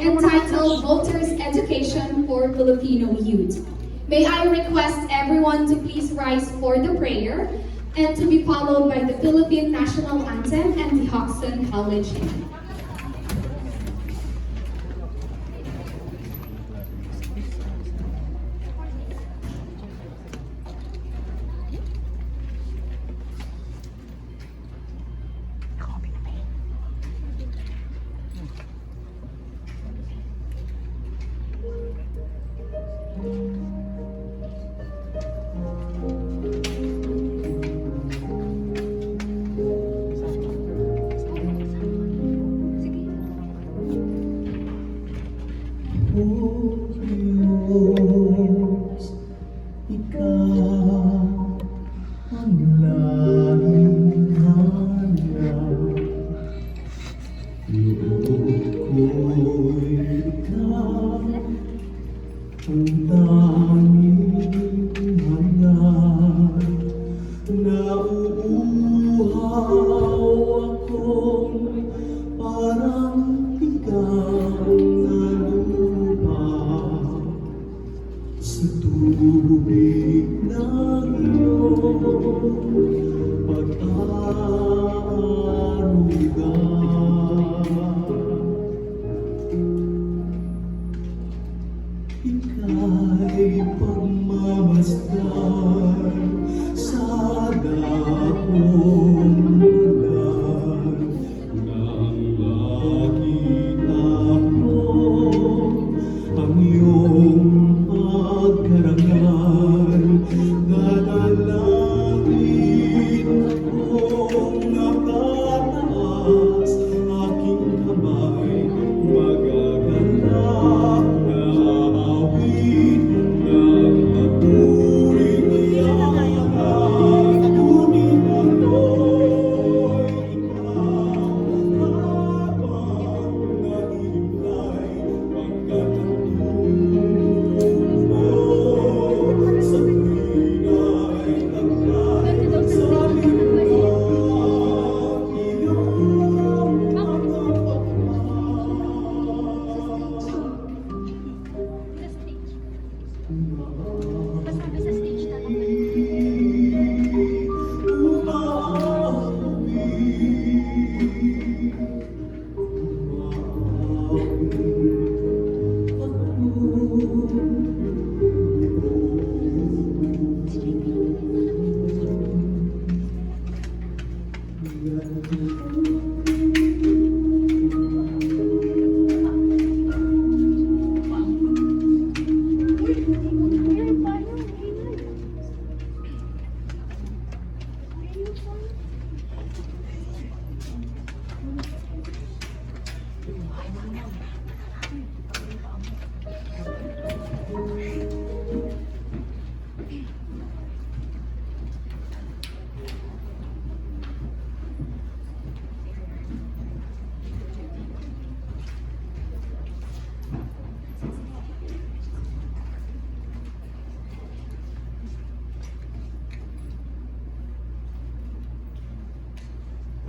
entitled Voters Education for Filipino Youth. May I request everyone to please rise for the prayer and to be followed by the Philippine National Anthem and the Hoxton College Hymn. Diyos, Ikaw ang laging hanap. Loob ko'y Ikaw ang tanging hanap. Nauuhaw akong parang ikaw na lupa sa tubig ng iyong pag-aaruga. Ika'y pagmamasdan sa dakong balat nang makita ko ang iyong pagkarangal. Dadalangin akong nakataas, aking kamay magagalak na awit ng matuwing iyangan. Ngunit ako'y ikaw habang nahihimlay pagkat ang tulong mo sa tuwing ay taglay sa lingkod iyong mga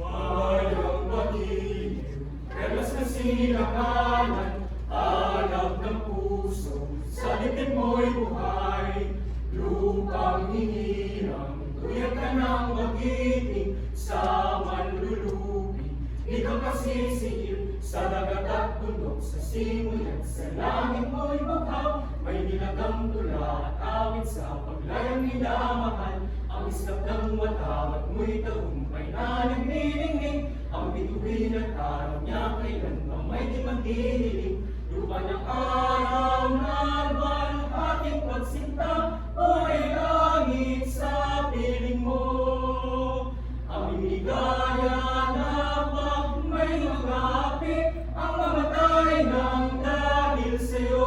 Bayang magiging, relas na sinakalan, alab ng puso, sa dibdib mo'y buhay. Lupang hinirang, tuyag ka ng magiting, sa manlulupi, di ka kasisingil, sa dagat at bundok, sa simoy at sa langit mo'y bughaw. May nilagang tula at awit sa paglayang minamahal, ang islap ng watawat mo'y tagumpay na nagniningning. Ang bituin at araw niya kailan pa may di magdidilim. Lupa ng araw na arban ang ating pagsinta, o ay langit sa piling mo. Aming ligaya na pag may magapi, ang mamatay ng dahil sa'yo.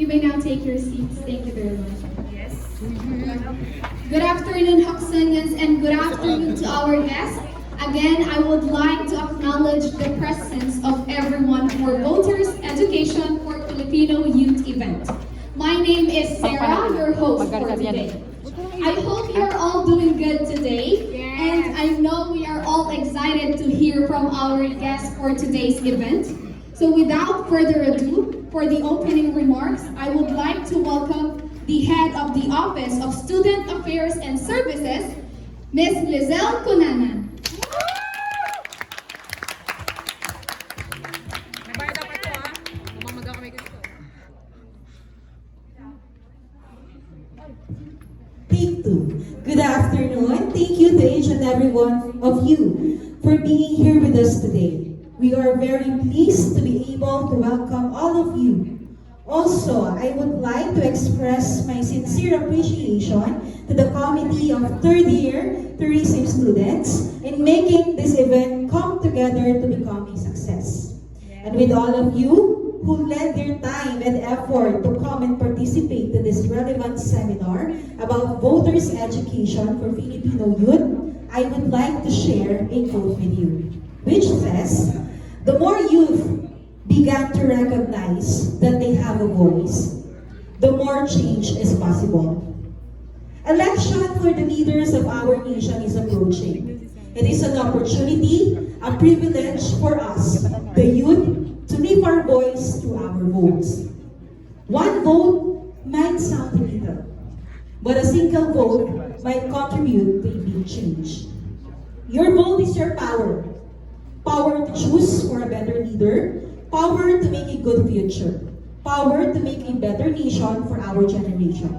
You may now take your seats. Thank you very much. Good afternoon, Hoxanians, and good afternoon to our guests. Again, I would like to acknowledge the presence of everyone for Voters Education for Filipino Youth event. My name is Sarah, your host for today. I hope you're all doing good today, and I know we are all excited to hear from our guests for today's event. So without further ado, for the opening remarks, I would like to welcome the head of the Office of Student Affairs and Services, Ms. Lizelle Cunanan. Take two. Good afternoon. Thank you to each and every one of you for being here with us today. We are very pleased to be able to welcome all of you. Also, I would like to express my sincere appreciation to the Committee of Third Year Tourism Students in making this event come together to become a success. And with all of you who lent their time and effort to come and participate to this relevant seminar about voters' education for Filipino youth, I would like to share a quote with you, which says, "The more youth began to recognize that they have a voice, the more change is possible." Election for the leaders of our nation is approaching. It is an opportunity, a privilege for us, the youth, to leave our voice through our votes. One vote might sound little, but a single vote might contribute to a big change. Your vote is your power. Power to choose for a better leader, power to make a good future, power to make a better nation for our generation.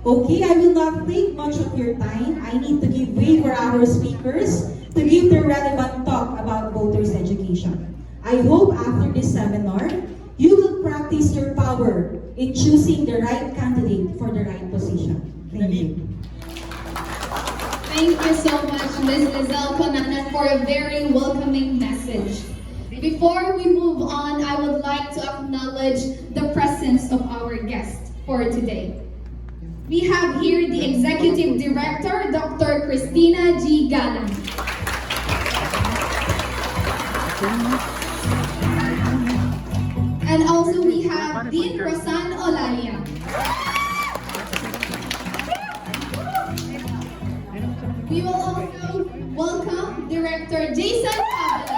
Okay, I will not take much of your time. I need to give way for our speakers to give their relevant talk about voters' education. I hope after this seminar, you will practice your power in choosing the right candidate for the right position. Thank you. Thank you so much, Ms. Lizelle Cunanan, for a very welcoming message. Before we move on, I would like to acknowledge the presence of our guest for today. We have here the Executive Director, Dr. Christina G. Galan. And also we have Dean Rosan Olalia. We will also welcome Director Jason Pablo.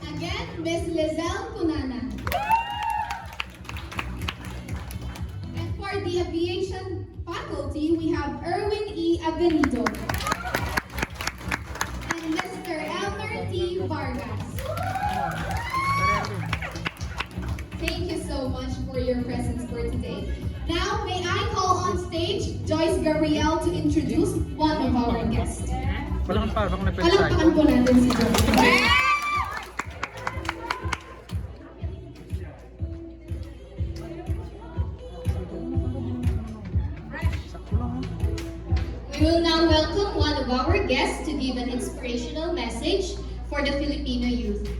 Again, Ms. Lizelle Cunanan. And for the aviation faculty, we have Erwin E. Avenido. And Mr. Elmer T. Vargas. Thank you so much for your presence for today. Now, may I call on stage Joyce Gabriel to introduce one of our guests. Palakpakan po natin si Joyce. We will now welcome one of our guests to give an inspirational message for the Filipino youth.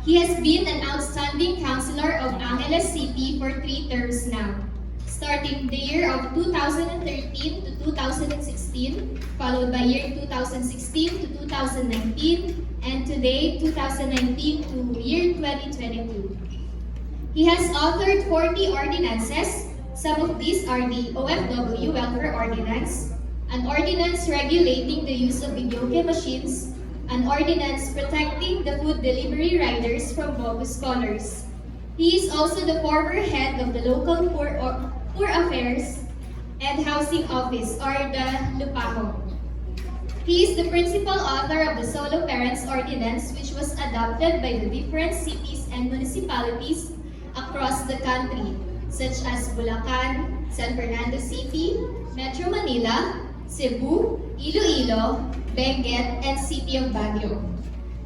He has been an outstanding counselor of Angeles City for 3 terms now, starting the year of 2013 to 2016, followed by year 2016 to 2019, and today 2019 to year 2022. He has authored 40 ordinances. Some of these are the OFW Welfare Ordinance, an ordinance regulating the use of videoke machines, an ordinance protecting the food delivery riders from bogus callers. He is also the former head of the local Poor Affairs and Housing Office, or the LUPAHO. He is the principal author of the Solo Parents Ordinance, which was adopted by the different cities and municipalities across the country, such as Bulacan, San Fernando City, Metro Manila, Cebu, Iloilo, Benguet, and City of Baguio.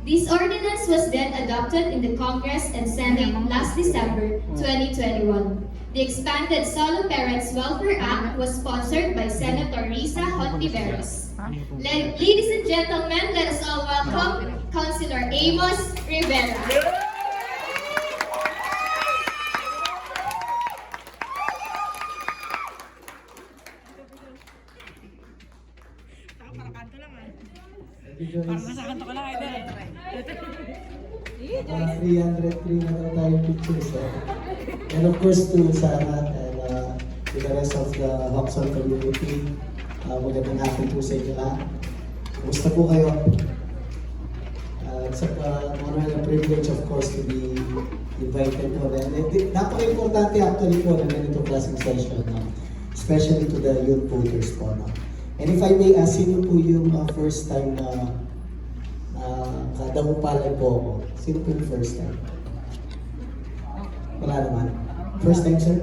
This ordinance was then adopted in the Congress and Senate last December 2021. The expanded Solo Parents Welfare Act was sponsored by Senator Risa Hontiveros. Ladies and gentlemen, let us all welcome Councilor Amos Rivera. Para nasa kanto ka lang, idol. 303 na daw tayong pictures. And of course to Sarah and to the rest of the Hoxton community, magandang hapon po sa inyo lahat. Kumusta po kayo? It's an honor and a privilege of course to be invited po. And napaka-importante actually po na ganitong klaseng session, especially to the youth voters po. And if I may ask, sino po yung first time na kadangupalay po ako? Sino po yung first time? Wala naman. First time, sir?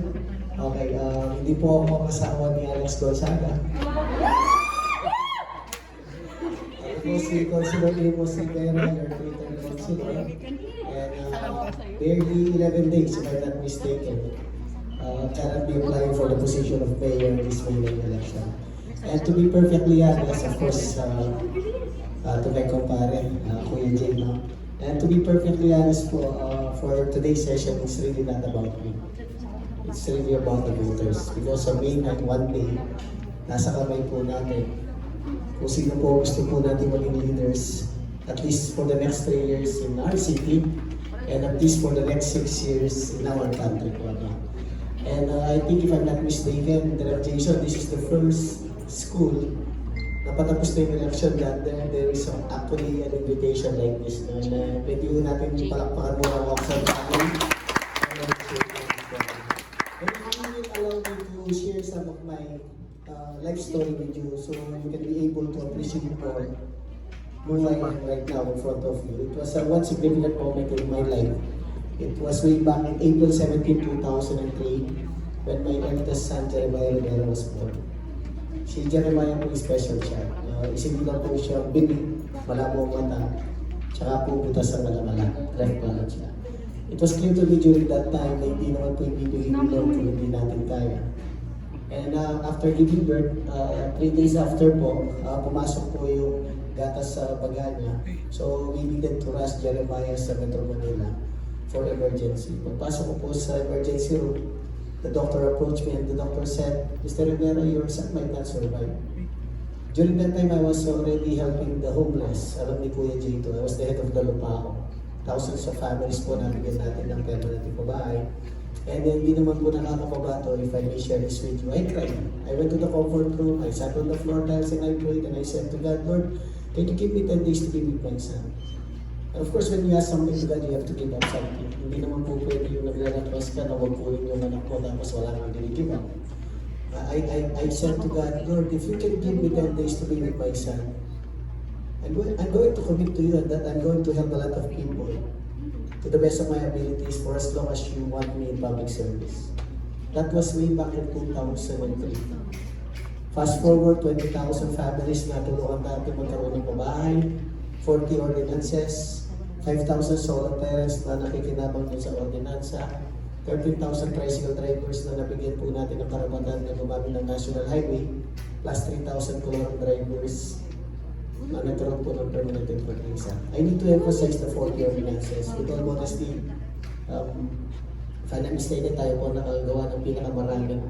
Okay, hindi po ako kasawa ni Alex Gonzaga. Si Consular Amos Rivera, your Twitter consular. And barely 11 days, if I'm not mistaken, currently applying for the position of mayor in this May election. And to be perfectly honest, of course, to my kumpare, Kuya Jay, no? And to be perfectly honest po, for today's session, it's really not about me. It's really about the voters. Because sa May 9, one day, nasa kamay po natin kung sino po gusto po natin maging leaders, at least for the next 3 years in our city, and at least for the next 6 years in our country po. And I think if I'm not mistaken, Direct Jason, this is the first school na patapos na yung election that there is actually an invitation like this. Na pwede po natin palakpakan mo ang Oxford family. And if you will allow me to share some of my life story with you so you can be able to appreciate more who I am right now in front of you. It was one significant moment in my life. It was way back in April 17, 2003 when my eldest son, Jeremiah Rivera, was born. Si Jeremiah po special siya. Isipin lang po siya binig, malabo ang mata, tsaka po butas ang malamala, left palate siya. It was clear to me during that time na hindi naman po ibibigay ng Lord kung hindi natin kaya. And after giving birth, 3 days after po, pumasok po yung gatas sa baga niya. So we needed to rush Jeremiah sa Metro Manila for emergency. Pagpasok ko po sa emergency room, the doctor approached me and the doctor said, Mr. Rivera, your son might not survive. During that time, I was already helping the homeless. Alam ni Kuya Jito, I was the head of the Lupao. Thousands of families po nabigyan natin ng permanent pabahay. And then, hindi naman po nakakapabato if I may share this with you. I cried. I went to the comfort room, I sat on the floor tiles and I prayed and I said to God, Lord, can you give me 10 days to be with my son? And of course, when you ask something to God, you have to give up something. Hindi naman po pwede yung naglalakwas ka na wag po yung anak mo tapos wala nang give up. I said to God, Lord, if you can give me 10 days to be with my son, I'm going to commit to you that I'm going to help a lot of people to the best of my abilities for as long as you want me in public service. That was way back in 2003. Fast forward, 20,000 families na tulungan natin magkaroon ng pabahay, 40 ordinances, 5,000 solo parents na nakikinabang din sa ordinansa, 13,000 tricycle drivers na nabigyan po natin ng karapatan na gumamit ng National Highway, plus 3,000 color drivers na nagkaroon po ng permanent visa. I need to emphasize the 40 ordinances. With all modesty, if I'm not mistaken, tayo po nakagawa ng pinakamaraming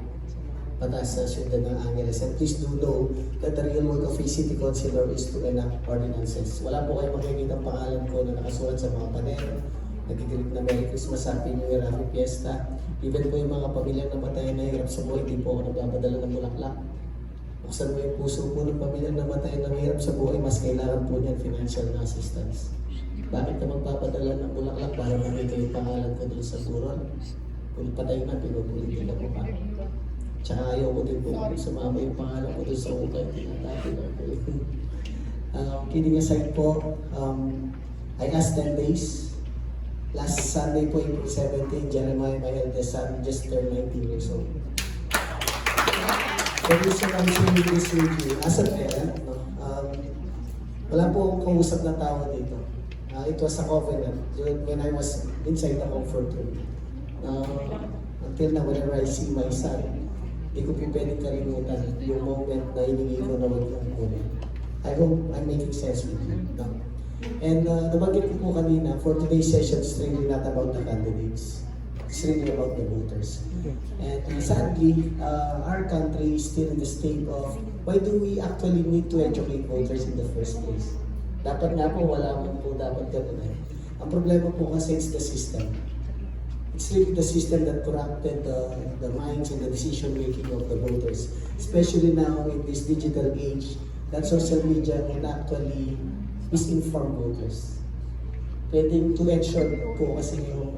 batas sa Ciudad ng Angeles. And please do know that the real work of a city councilor is to enact ordinances. Wala po kayo makikita ang pangalan ko na nakasulat sa mga pader, nagigilip na Merry Christmas, Happy New Year, Happy Fiesta. Even po yung mga pamilyang namatay na hirap sa buhay, hindi po ako nagpapadala ng bulaklak. Buksan mo yung puso po ng pamilyang namatay na mahirap sa buhay, mas kailangan po niyan financial na assistance. Bakit ka magpapadala ng bulaklak para makita yung pangalan ko doon sa buron? Kung patay na, pinupulitin ka po pa. Tsaka ayaw ko din po sumama yung pangalan ko doon sa ukay. Kidding aside po, I asked 10 days. Last Sunday po, April 17, Jeremiah, my eldest son, just turned 19 years old. The reason I'm sharing this with you, as a parent, wala po akong kausap na tao dito. It was a covenant when I was inside the comfort room. Until now, whenever I see my son, hindi ko po pwedeng kalimutan yung moment na hiningi ko na wag yung kunin. I hope I'm making sense with you. No? And nabanggit ko po kanina, for today's session, it's really not about the candidates. It's really about the voters. And sadly, our country is still in the state of why do we actually need to educate voters in the first place? Dapat nga po, wala man po dapat ganun eh. Ang problema po kasi it's the system. It's really the system that corrupted the minds and the decision making of the voters. Especially now in this digital age, that social media can actually misinform voters. Pwedeng two-edged sword po kasi yung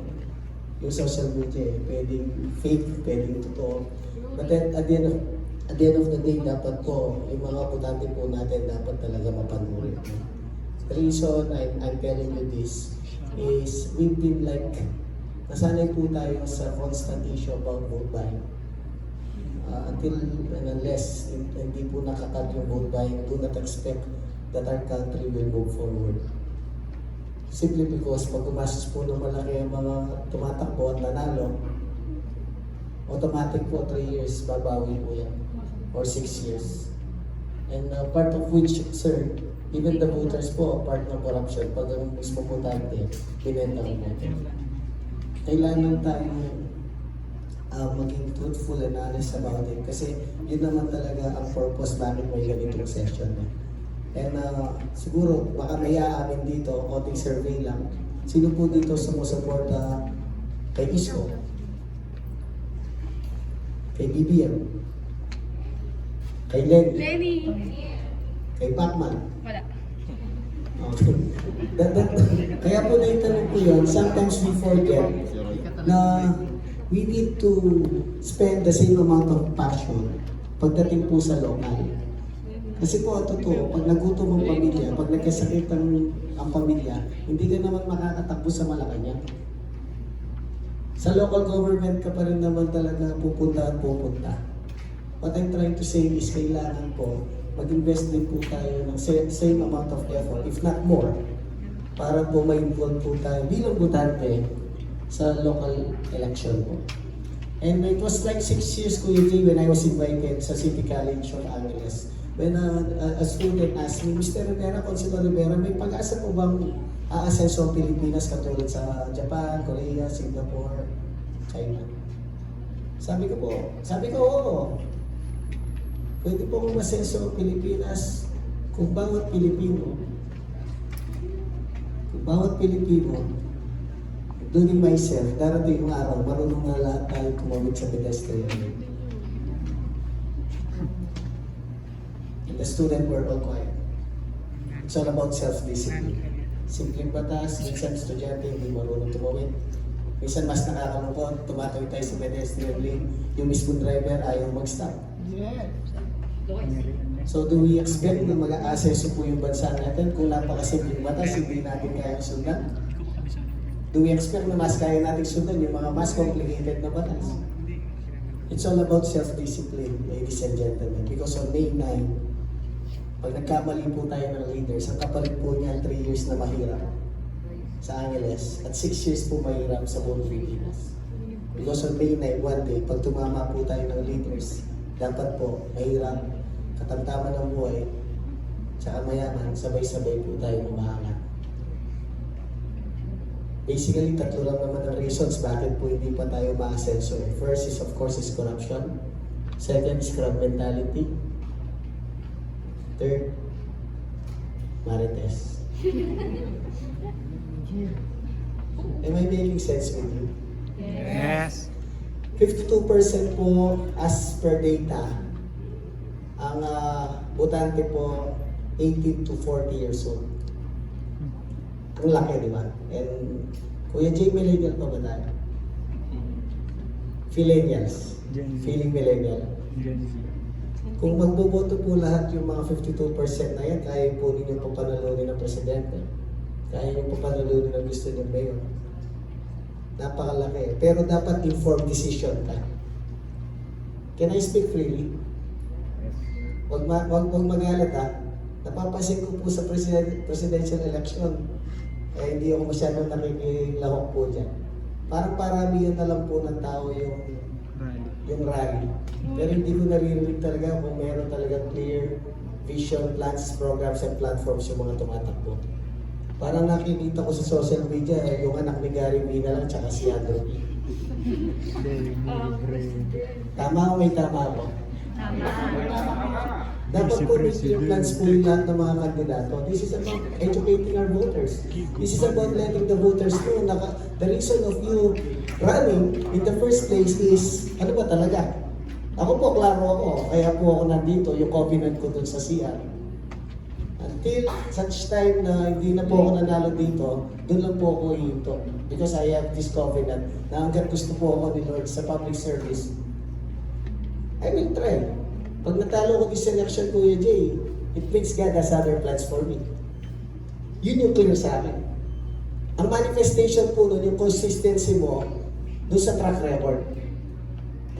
social media eh. Pwedeng fake, pwedeng totoo. But then at the end of the day, dapat po, yung mga botante po natin dapat talaga mapanuri. The reason I'm telling you this is we've been like, nasanay po tayo sa constant issue about vote buying. Until and unless hindi po nakakat yung vote buying, do not expect that our country will move forward. Simply because pag gumastos po ng malaki ang mga tumatakbo at nanalo, automatic po 3 years babawi po yan. Or 6 years. And part of which, sir, even the voters po, part ng corruption, pag ang mismo votante, binenta ng voto. Kailangan tayo maging truthful and honest about it kasi yun naman talaga ang purpose bakit may ganitong session. And siguro, baka may aamin dito, konting survey lang. Sino po dito sumusuporta kay Isko? Kay BBM? Kay Lenny? Kay Pacman? Wala. Okay. Kaya po naitanong ko yun, sometimes we forget na we need to spend the same amount of passion pagdating po sa local. Kasi po, totoo, pag nagutom ang pamilya, pag nagkasakit ang pamilya, hindi ka naman makakatakbo sa Malacanang. Sa local government ka pa rin naman talaga pupunta at pupunta. What I'm trying to say is kailangan po mag-invest din po tayo ng same amount of effort, if not more, para po ma-involve po tayo bilang botante sa local election po. And it was like 6 years, Kuya Jay, when I was invited sa City College of Angeles. When a student asked me, Mr. Rivera, Consuelo Rivera, may pag-asa po bang aasenso ang Pilipinas katulad sa Japan, Korea, Singapore, China? Sabi ko, oo. Pwede po kung masenso ang Pilipinas kung bawat Pilipino, including myself, darating yung araw, marunong na lahat tayo tumawid sa pedestrian lane. And the student were all quiet. It's all about self-discipline. Simpleng batas, minsan estudyante hindi marunong tumawid. Minsan mas nakakalungkot, tumatawid tayo sa pedestrian lane, yung mismong driver ayaw mag-stop. So do we expect na mag-aaseso po yung bansa natin kung napakasimpleng batas, hindi natin kayang sundan? Do we expect na mas kaya natin sundan yung mga mas complicated na batas? It's all about self-discipline, ladies and gentlemen. Because on May 9, pag nagkamali po tayo ng leaders, ang kapalit po niya 3 years na mahirap sa Angeles at 6 years po mahirap sa buong Pilipinas. Because on May 9, one day, pag tumama po tayo ng leaders, dapat po mahirap, katamtaman ng buhay, tsaka mayaman, sabay-sabay po tayo umaangat. Basically, tatlo lang naman ang reasons bakit po hindi pa tayo ma-asenso. First is, of course, is corruption. Second is crab mentality. Third, marites. Am I making sense with you? Yes. 52% po as per data, ang botante po 18 to 40 years old. Ang laki, di ba? And Kuya Jay, millennial pa ba tayo? Millennials. Feeling millennial. Kung magboboto po lahat yung mga 52% na yan, kaya po ninyo papanalunin ng presidente. Kaya nyo papanalunin ang gusto ng mayor. Napakalaki. Pero dapat informed decision ka. Can I speak freely? Huwag magalit ha. Napapansin ko po sa presidential election, hindi ako masyadong nakikilahok po dyan. Parang paramihan na lang po ng tao yung rally. Pero hindi ko naririnig talaga kung meron talaga clear vision, plans, programs, and platforms yung mga tumatakbo. Parang nakikita ko sa social media, yung anak ni Gary V na lang, tsaka si Andrew. Tama o may tama ako? Dapat po may clear plans po yung lahat ng mga kandidato. This is about educating our voters. This is about letting the voters know na the reason of you running in the first place is, ano ba talaga? Ako po, klaro ako. Kaya po ako nandito, yung covenant ko dun sa CR. Until such time na hindi na po ako nanalo dito, dun lang po ako hihinto. Because I have this covenant na hanggang gusto po ako ni Lord sa public service, I will try. Pag natalo ko this election, Kuya Jay, it means God has other plans for me. Yun yung clear sa akin. Ang manifestation po nun, yung consistency mo doon sa track record.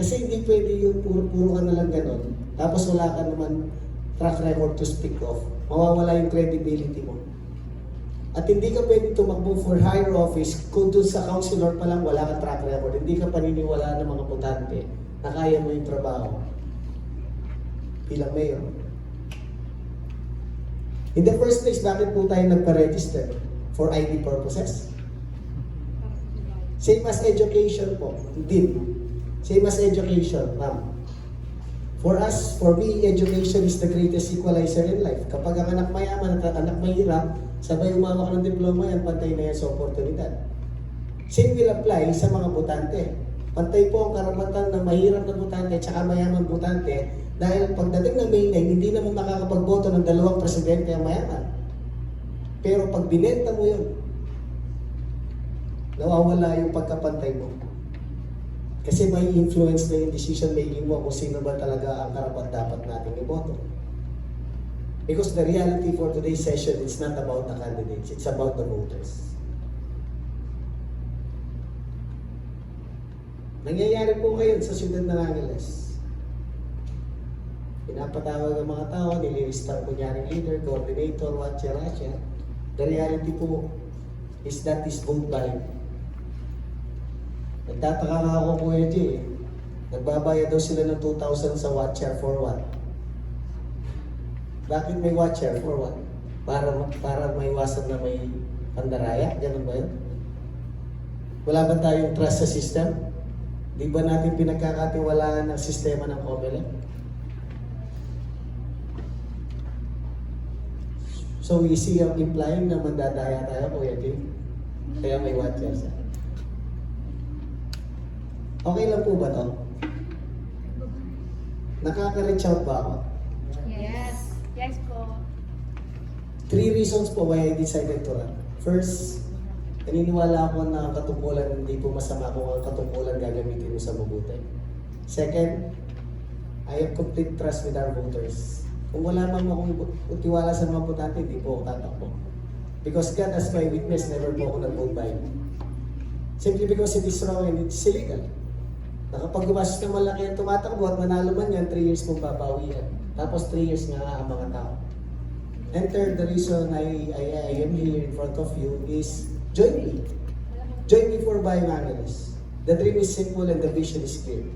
Kasi hindi pwede yung puro ka na lang ganun, tapos wala ka naman track record to speak of. Mawawala yung credibility mo. At hindi ka pwede tumakbo for higher office kung doon sa councilor pa lang wala kang track record. Hindi ka paniniwala ng mga botante na kaya mo yung trabaho bilang mayor. In the first place, bakit po tayo nagpa-register? For ID purposes. Same as education po. Din. Same as education, ma'am. For us, for me, education is the greatest equalizer in life. Kapag ang anak mayaman at anak mahirap, sabay umawak ng diploma yan, pantay na yan sa oportunidad. Same will apply sa mga botante. Pantay po ang karapatan ng mahirap na botante at saka mayaman botante dahil pagdating ng May 9, hindi naman makakapagboto ng dalawang presidente ang mayaman. Pero pag binenta mo yun, nawawala yung pagkapantay mo. Kasi may influence na yung decision making mo kung sino ba talaga ang karapat-dapat nating iboto. Because the reality for today's session, it's not about the candidates, it's about the voters. Nangyayari po ngayon sa siyudad ng Angeles. Pinapatawag ang mga tao, nililista ang kunyaring leader, coordinator, watcher. The reality po is that is vote buying. Nagtataka nga ako, Kuya G, nagbabayad daw sila ng 2,000 sa watcher for what? Bakit may watcher for what? Para maiwasan na may pandaraya? Ganun ba yun? Wala ba tayong trust sa system? Di ba natin pinagkakatiwalaan ng sistema ng COMELEC? So we see ang implying na mandadaya tayo, Kuya G. Kaya may watcher siya. Okay lang po ba to? Nakaka-reach out ba ako? Yes. Yes po. 3 reasons po why I decided to run. First, naniniwala ako na ang katungkulan hindi po masama kung ang katungkulan gagamitin mo sa mabuti. Second, I have complete trust with our voters. Kung wala man akong tiwala sa mga botante, hindi po ako tatakbo. Because God as my witness, never po ako nag-vote by. Simply because it is wrong and it's illegal. Nakapag gumastos na malaki ang tumatakbo at manalo man yan, 3 years mong babawian. Tapos 3 years nga ang mga tao. And third, the reason I am here in front of you is join me. Join me for buying Angeles. The dream is simple and the vision is clear.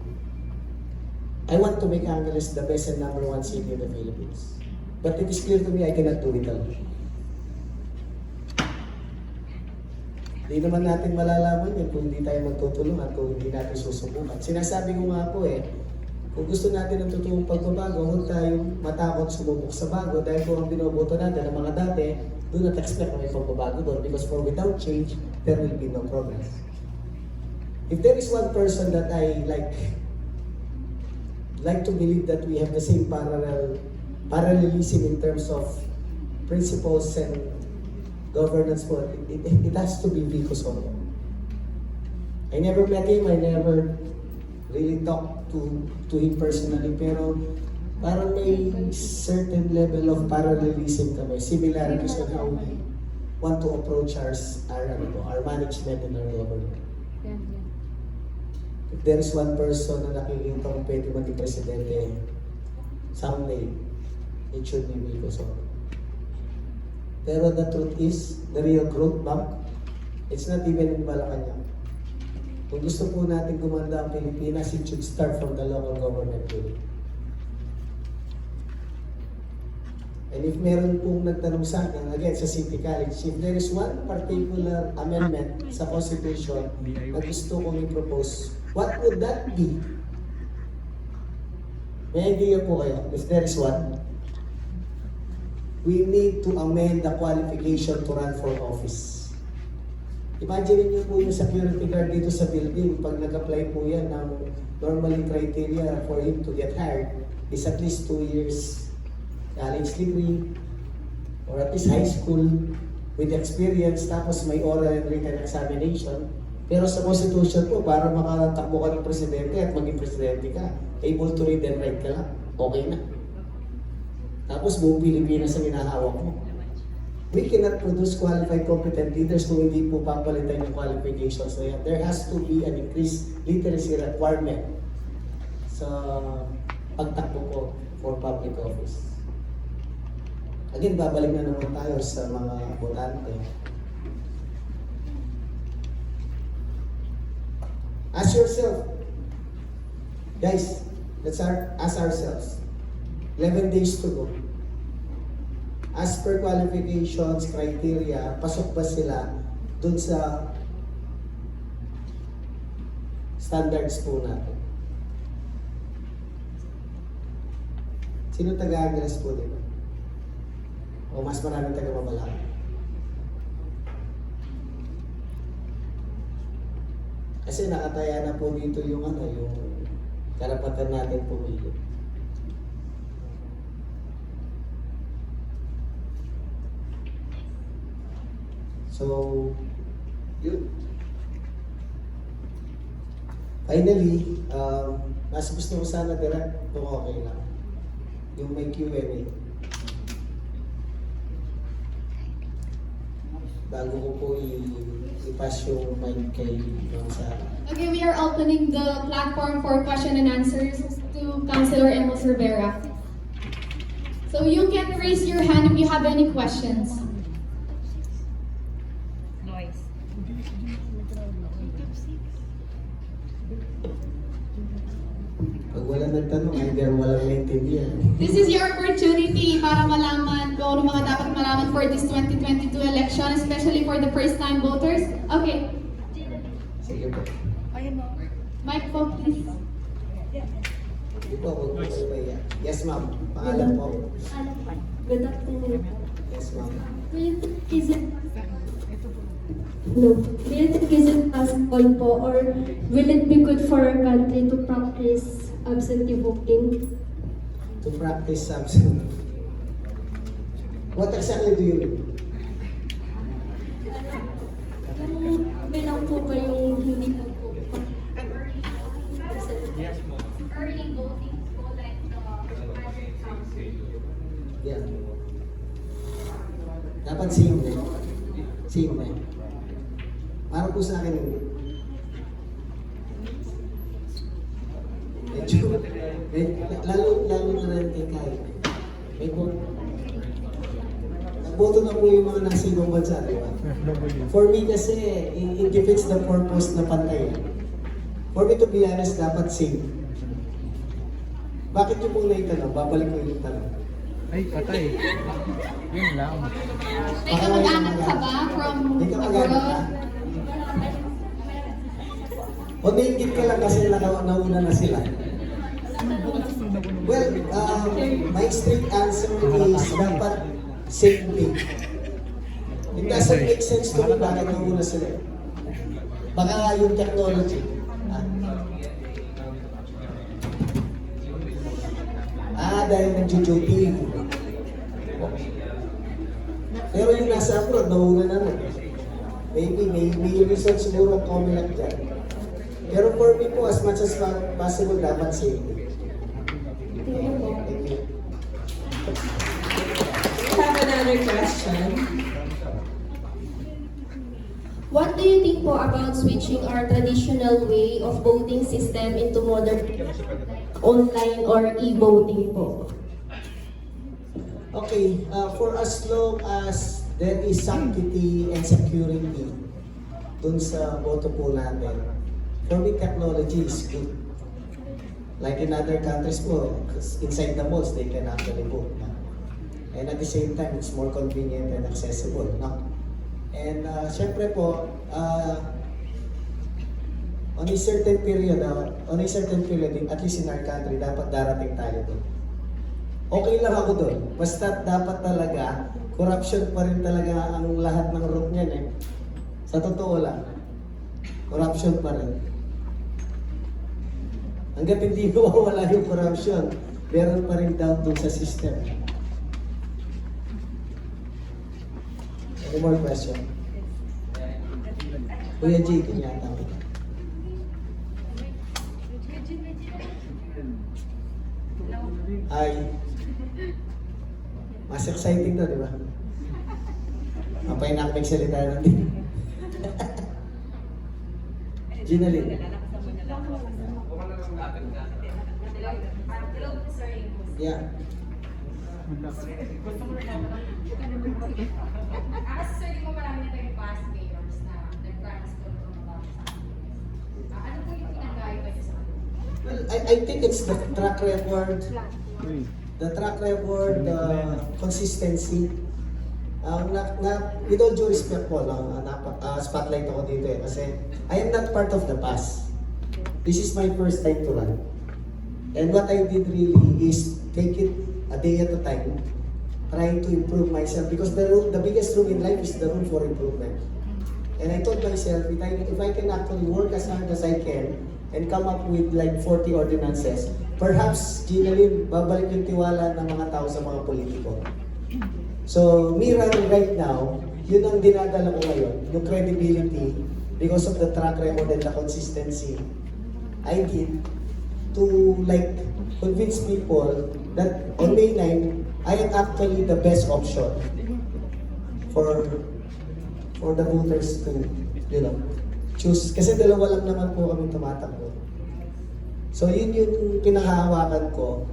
I want to make Angeles the best and #1 city in the Philippines. But it is clear to me I cannot do it alone. Hindi naman natin malalaman yun kung hindi tayo magtutulungan, kung hindi natin susubukan. Sinasabi ko nga po kung gusto natin ng totoong pagbabago, huwag tayong matakot sumubok sa bago dahil kung ang binoboto natin ng mga dati, do not expect na may pagbabago doon because for without change, there will be no progress. If there is one person that I like to believe that we have the same parallelism in terms of principles and governance po, it has to be Vico Soto. I never met him, I never really talked to him personally, pero parang may certain level of parallelism kami, similarities on how we want to approach our management and our government. If there is one person na nakikita kung pwede maging presidente someday, it should be Vico Soto. Pero the truth is, the real growth map, it's not even in Malacanang. Kung gusto po natin gumanda ang Pilipinas, it should start from the local government building. And if meron pong nagtanong sa akin, again, sa City College, if there is one particular amendment sa Constitution na gusto kong i-propose, what would that be? May idea po kayo, if there is one, we need to amend the qualification to run for office. Imagine niyo po yung security guard dito sa building, pag nag-apply po yan ng normally criteria for him to get hired is at least 2 years college degree or at least high school with experience, tapos may oral and written examination. Pero sa Constitution po, para makatakbo ka ng presidente at maging presidente ka, able to read and write ka lang, okay na. Tapos buong Pilipinas ang hinahawak mo. We cannot produce qualified, competent leaders kung hindi po papalitan yung qualifications na yan. There has to be an increased literacy requirement sa pagtakbo po for public office. Again, babalik na naman tayo sa mga botante. Ask yourself, guys, let's ask ourselves, 11 days to go. As per qualifications, criteria, pasok ba sila dun sa standards po natin? Sino taga-Agnes po dito? O mas maraming taga-Mabalaki? Kasi nakataya na po dito yung yung karapatan natin pumili. So, yun. Finally, mas gusto ko sana direct kung okay lang. Yung may Q&A. Bago ko po i-pass yung mic kay sa... Okay, we are opening the platform for question and answers to Councilor Emos Rivera. So you can raise your hand if you have any questions. Noise. Pag wala nagtanong, either walang naintindihan. This is your opportunity para malaman kung ano mga dapat malaman for this 2022 election, especially for the first-time voters. Okay, Sige po. Ayun mo. mic po please. Hindi po, huwag po kayo mahiya. Yes, ma'am. Pangalan po. Good afternoon. Yes, ma'am. Is it no? Do you think is it possible po, or will it be good for our country to practice absentee voting? To practice something. What exactly do you mean? Bilang po ba yung hindi po po? Early voting, so like the Yeah. Dapat same na. Same na. Para po sa akin, hindi. Medyo, lalo na rin kay Kai. May po, nagboto na po yung mga nasa ibang bansa, di ba? For me kasi, it defeats the purpose na pantay. For me to be honest, dapat same. Bakit yung pong naitanong? Babalik ko yung tanong. Ay, patay. Yun lang. May kamag-anak ka ba from May kamag-anak ka? abroad? O naingit ka lang kasi nauna na sila. Well, my straight answer is dapat same thing. It doesn't make sense to me bakit nauna sila. Baka yung technology. Dahil nag-joking. Pero yung nasa abroad, nauna na rin. Maybe, may reason siguro ang comment dyan. Pero for me po, as much as possible, dapat same. Thank you. Have another question. What do you think po about switching our traditional way of voting system into modern online or e-voting po? Okay, for as long as there is sanctity and security dun sa boto po natin, for me, technology is good. Like in other countries po, inside the malls, they can actually vote. No? And at the same time, it's more convenient and accessible. No? And syempre po, on a certain period, at least in our country, dapat darating tayo doon. Okay lang ako doon. Basta dapat talaga, corruption pa rin talaga ang lahat ng root niyan eh. Sa totoo lang, corruption pa rin. Hanggat hindi mawawala yung corruption, meron pa rin doubt doon sa system. Any more question? Kuya J, kunyata. Ay, mas exciting to, di ba? Mapay na ako magsalita na din. Gina Lynn. Yeah. Kasi sir, di mo marami na tayong past mayors na nag-practice ko ito mga ano po yung pinag-aiba niyo sa kanila? Well, I think it's the track record, the consistency. With all due respect po, spotlight ako dito eh, kasi I am not part of the past. This is my first time to run. And what I did really is take it a day at a time, trying to improve myself, because the biggest room in life is the room for improvement. And I told myself, if I can actually work as hard as I can and come up with like 40 ordinances, perhaps, Gina Lynn, babalik yung tiwala ng mga tao sa mga politiko. So, me running right now, yun ang dinadala ko ngayon, yung credibility, because of the track record and the consistency I did to like convince people that on May 9, I am actually the best option for the voters to, choose. Kasi dalawa lang naman po kami tumatakbo. So yun yung pinakahawakan ko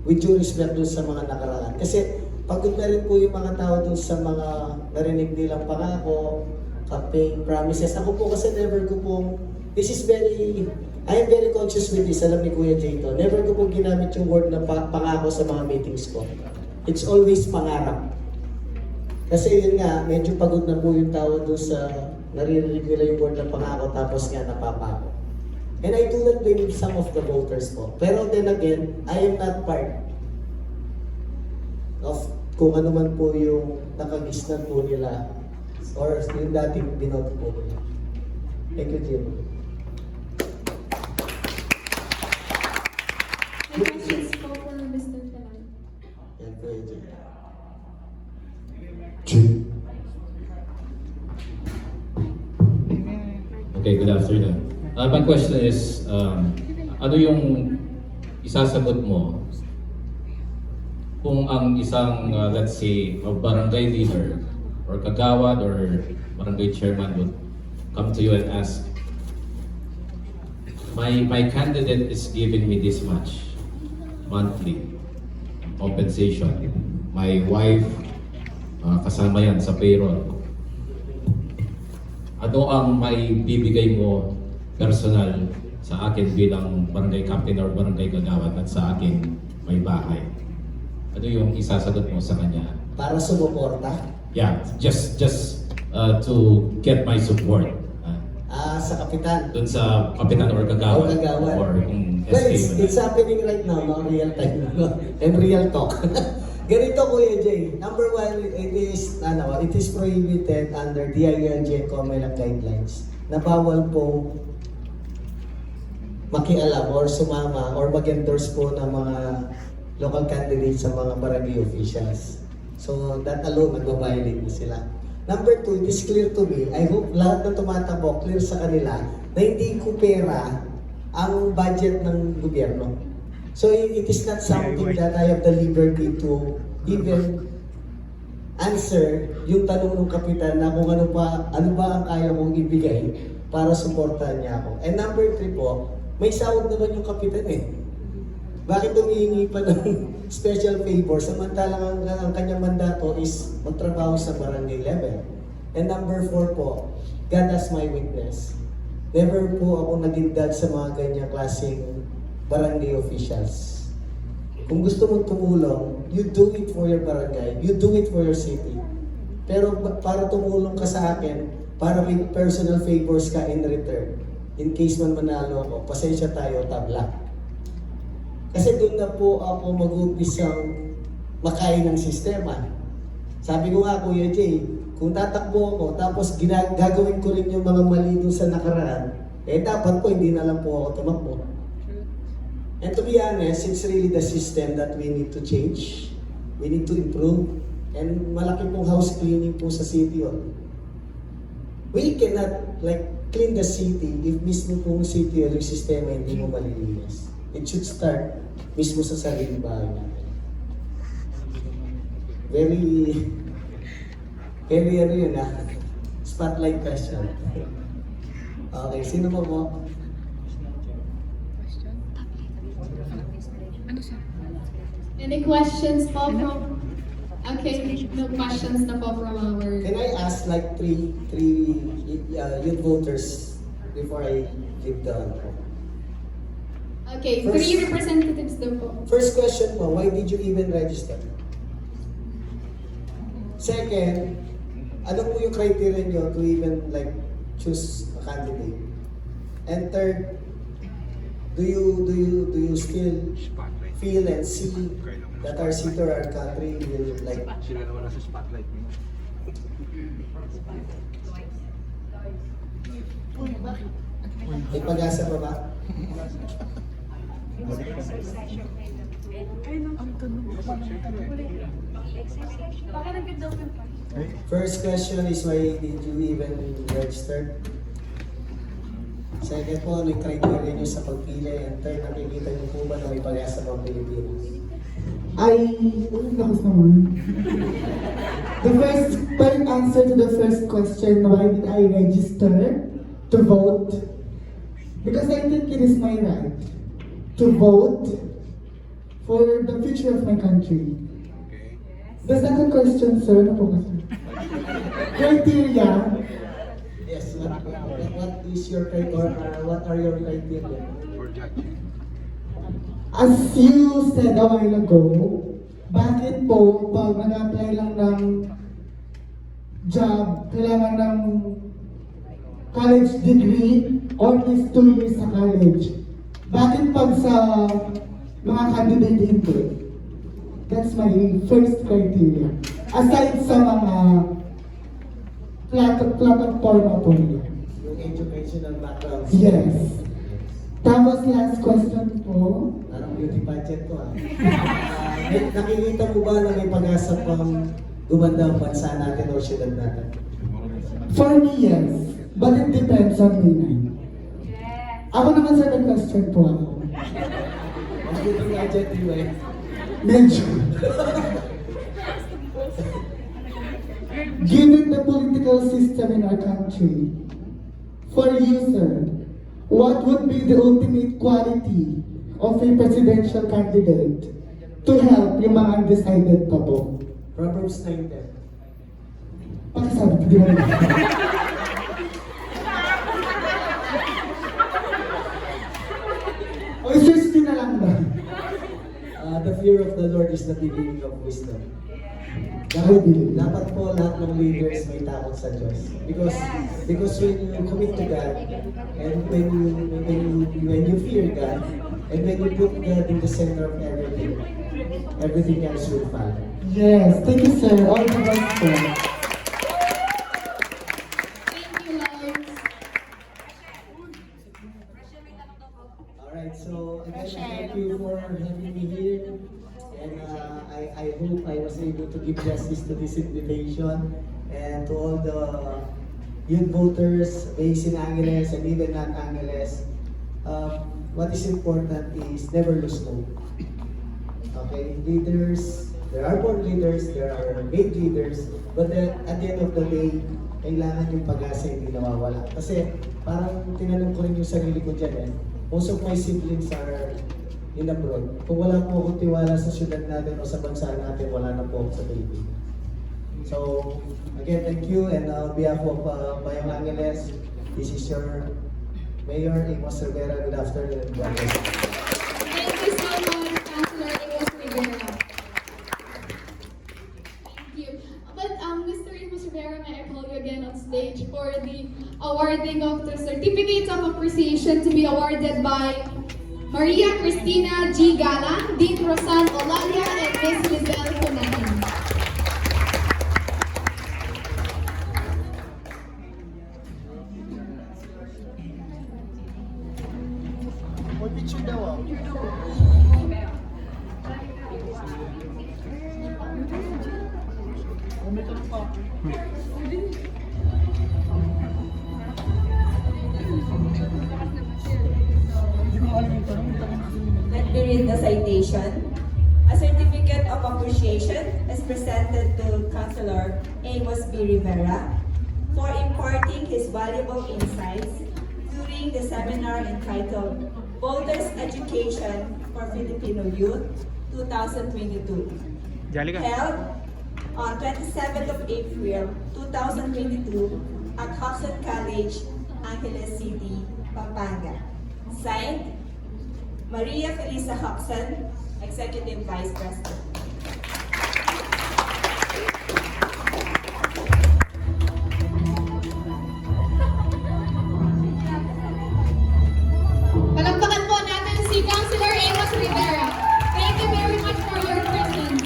with due respect dun sa mga nakaraan. Kasi pagod na rin po yung mga tao dun sa mga narinig nilang pangako, campaign promises. Ako po kasi never ko pong, I am very conscious with this, alam ni Kuya Jay to. Never ko pong ginamit yung word na pangako sa mga meetings ko. It's always pangarap. Kasi yun nga, medyo pagod na po yung tao doon sa naririnig nila yung word na pangako tapos nga napapako. And I do not blame some of the voters po. Pero then again, I am not part of kung ano man po yung nakagisnan po nila or yung dating binoto po nila. Thank you, Jim. Questions po for Mr. Talan. Yan po yun, Jim. Okay, good afternoon. My question is, ano yung isasagot mo kung ang isang, let's say, barangay leader or kagawad or barangay chairman would come to you and ask, my candidate is giving me this much monthly compensation. My wife, kasama yan sa payroll. Ano ang may bibigay mo personal sa akin bilang barangay captain or barangay kagawad at sa akin may bahay? Ano yung isasagot mo sa kanya? Para sumuporta? Yeah, just to get my support. Sa kapitan. Doon sa kapitan or kagawad. O kagawad. Or yung Well, SK. it's happening right now, no? Real time, no? And real talk. Ganito, Kuya Jay. Number one, it is prohibited under DILG and COMELEC guidelines na bawal po makialam or sumama or mag-endorse po ng mga local candidates sa mga barangay officials. So, that alone, nag-violate na sila. Number two, it is clear to me, I hope lahat ng tumatakbo, clear sa kanila, na hindi ko pera ang budget ng gobyerno. So it is not something that I have the liberty to even answer yung tanong ng kapitan na kung ano ba ang kaya kong ibigay para suportahan niya ako. And number three po, may sahod naman yung kapitan eh. Bakit humihingi pa ng special favor samantalang ang kanyang mandato is magtrabaho sa barangay level? And number 4 po, God as my witness. Never po ako naging dad sa mga ganyang klaseng barangay officials. Kung gusto mong tumulong, you do it for your barangay, you do it for your city. Pero para tumulong ka sa akin, para may personal favors ka in return, in case man manalo ako, pasensya tayo, tabla. Kasi doon na po ako mag-umpisang makain ng sistema. Sabi ko nga, Kuya Jay, kung tatakbo ako, tapos gagawin ko rin yung mga mali doon sa nakaraan, dapat po hindi na lang po ako tumakbo. And to be honest, it's really the system that we need to change. We need to improve. And malaki pong house cleaning po sa city yun. We cannot clean the city if mismo pong city o yung sistema hindi mo malilinis. It should start mismo sa sarili bahay natin. Very ano yun spotlight question. Okay, sino mo po? Any questions po from... Okay, no questions na po from our... Can I ask three youth voters before I give the... Okay, First- 3 representatives daw po. First question po, why did you even register? Second, ano po yung criteria nyo to even choose a candidate? And third, do you still feel and see that our city or our country will Sila naman nasa spotlight mo. may pag-asa pa ba? First question is why did you even register? Second po, ano yung criteria nyo sa pagpili? And third, nakikita nyo po ba na may pag-asa pa ang Pilipinas? Lakas naman. The answer to the first question, why did I register to vote? Because I think it is my right to vote for the future of my country. The second question, sir, ano po kasi? Criteria. Yes, what is your criteria? What are your criteria? For judging. As you said a while ago, bakit po pag nag-apply lang ng job, kailangan ng college degree or at least 2 years sa college? Bakit pag sa mga candidate hindi? That's my first criteria. Aside sa mga platform po nila. Yung educational background. Yes. Tapos last question po. Parang beauty pageant to nakikita mo ba na may pag-asa pang gumanda ang bansa natin o syudad natin? For me, yes. But it depends on me na. Ako naman sa question po ako. Mas beauty pageant yun Medyo. Given the political system in our country, for you, sir, what would be the ultimate quality of a presidential candidate to help yung mga undecided pa po? Proverbs 9:10. Pakisabi ko, di ba naman? O, search nyo na lang ba? The fear of the Lord is the beginning of wisdom. Dapat po lahat ng leaders may takot sa Diyos. Because when you commit to God, and when you fear God, and when you put God in the center of everything else will follow. Yes, thank you, sir. All the best, sir. Thank you, Lawrence. Alright, so again, thank you for having me here. And I hope I was able to give justice to this invitation. And to all the youth voters based in Angeles and even non-Angeles, what is important is never lose hope. Okay, leaders, there are born leaders, there are made leaders, but at the end of the day, kailangan yung pag-asa hindi nawawala. Kasi parang tinanong ko rin yung sarili ko dyan most of my siblings are in abroad. Kung wala po akong tiwala sa syudad natin o sa bansa natin, wala na po ako sa Pilipinas. So, again, thank you, and on behalf of Bayang Angeles, this is your Mayor, Amos Rivera. Good afternoon, and God bless you. Thank you so much, Councilor Amos Rivera. Thank you. But Mr. Amos Rivera, may I call you again on stage for the be awarding of the certificates of appreciation to be awarded by Maria Cristina G. Galan, Dean Rosan Olalia, and Miss Lizelle Cunanan. May picture daw ah. Let me read the citation. A certificate of appreciation is presented to Councilor Amos B. Rivera for imparting his valuable insights during the seminar entitled Voters Education for Filipino Youth 2022, held on 27th of April 2022 at Hobson College, Angeles City, Pampanga. Signed, Maria Felisa Hobson, Executive Vice President. Palakpakan po natin si Councilor Amos Rivera. Thank you very much for your presence.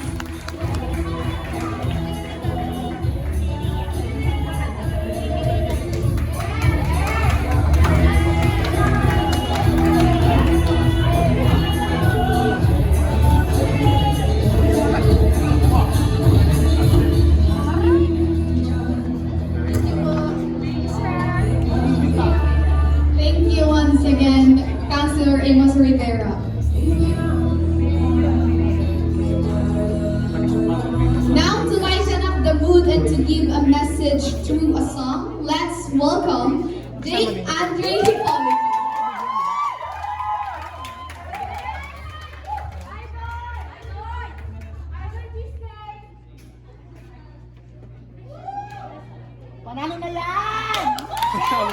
Thank you once again, Councilor Amos Rivera. Now, to lighten up the mood and to give a message through a song, let's welcome Jake Andre Hippolyte. Panalo na yan! Hello.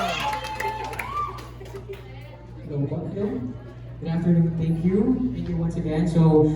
Good afternoon. Thank you. Thank you once again. So,